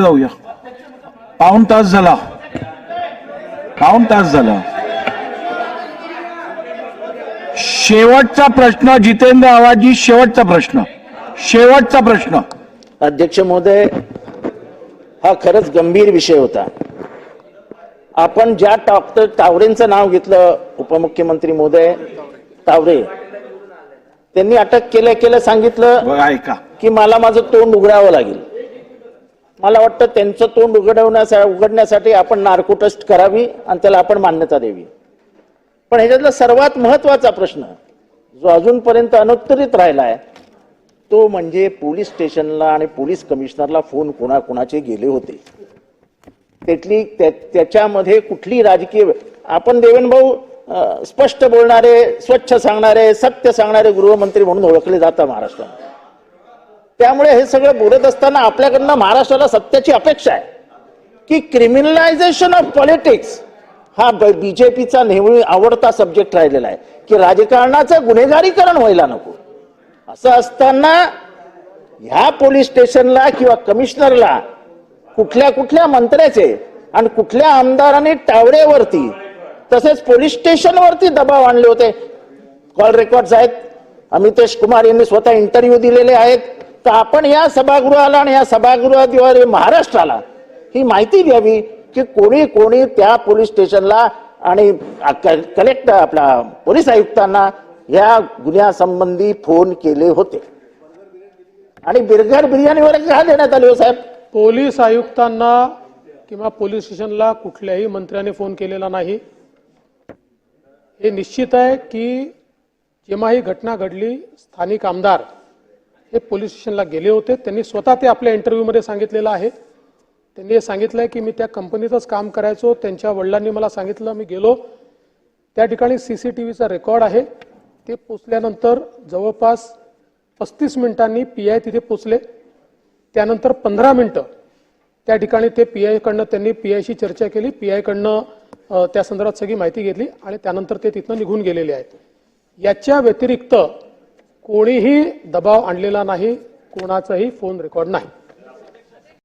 जाऊया. पाऊण तास झाला. शेवटचा प्रश्न जितेंद्र आव्हाडजी, शेवटचा प्रश्न. अध्यक्ष महोदय, हा खरंच गंभीर विषय होता. आपण ज्या डॉक्टर तावरेंचं नाव घेतलं, उपमुख्यमंत्री महोदय तावरे, त्यांनी अटक केल्या सांगितलं ऐका की मला माझं तोंड उघडावं लागेल. मला वाटतं त्यांचं तोंड उघडण्यासाठी आपण नार्को टेस्ट करावी आणि त्याला आपण मान्यता द्यावी. पण ह्याच्यातला सर्वात महत्वाचा प्रश्न जो अजूनपर्यंत अनुत्तरित राहिलाय तो म्हणजे पोलीस स्टेशनला आणि पोलीस कमिशनरला फोन कोणाकोणाचे गेले होते. त्याच्यामध्ये कुठली राजकीय, आपण देवेंद्र भाऊ स्पष्ट बोलणारे, स्वच्छ सांगणारे, सत्य सांगणारे गृहमंत्री म्हणून ओळखले जातात महाराष्ट्रात. त्यामुळे हे सगळं बोलत असताना आपल्याकडनं महाराष्ट्राला सत्याची अपेक्षा आहे की क्रिमिनलायझेशन ऑफ पॉलिटिक्स हा बीजेपीचा नेहमी आवडता सब्जेक्ट राहिलेला आहे की राजकारणाचं गुन्हेगारीकरण व्हायला नको. असं असताना ह्या पोलीस स्टेशनला किंवा कमिशनरला कुठल्या मंत्र्याचे आणि कुठल्या आमदारांनी टावरेवरती तसेच पोलीस स्टेशनवरती दबाव आणले होते. कॉल रेकॉर्ड्स आहेत, अमितेश कुमार यांनी स्वतः इंटरव्ह्यू दिलेले आहेत. तर आपण या सभागृहाला आणि या सभागृहाद्वारे महाराष्ट्राला ही माहिती द्यावी की कोणी त्या पोलीस स्टेशनला आणि कलेक्टर आपला पोलीस आयुक्तांना या गुन्ह्यासंबंधी फोन केले होते. आणि बिर्गर बिर्याणीवर का देण्यात आले हो साहेब? पोलीस आयुक्तांना किंवा पोलीस स्टेशनला कुठल्याही मंत्र्याने फोन केलेला नाही. हे निश्चित आहे की जेव्हा ही घटना घडली, स्थानिक आमदार हे पोलीस स्टेशनला गेले होते. त्यांनी स्वतः ते आपल्या इंटरव्ह्यूमध्ये सांगितलेलं आहे. त्यांनी हे सांगितलंय की मी त्या कंपनीतच काम करायचो, त्यांच्या वडिलांनी मला सांगितलं, मी गेलो त्या ठिकाणी सीसीटीव्हीचा रेकॉर्ड आहे. ते पोचल्यानंतर जवळपास 35 मिनिटांनी पीआय तिथे पोचले. त्यानंतर 15 मिनिटं त्या ठिकाणी ते पीआय कडनं त्यांनी पीआयशी चर्चा केली, पीआय कडनं त्या संदर्भात सगळी माहिती घेतली आणि त्यानंतर ते तिथनं निघून गेलेले आहेत. याच्या व्यतिरिक्त कोणीही दबाव आणलेला नाही, कोणाचाही फोन रेकॉर्ड नाही.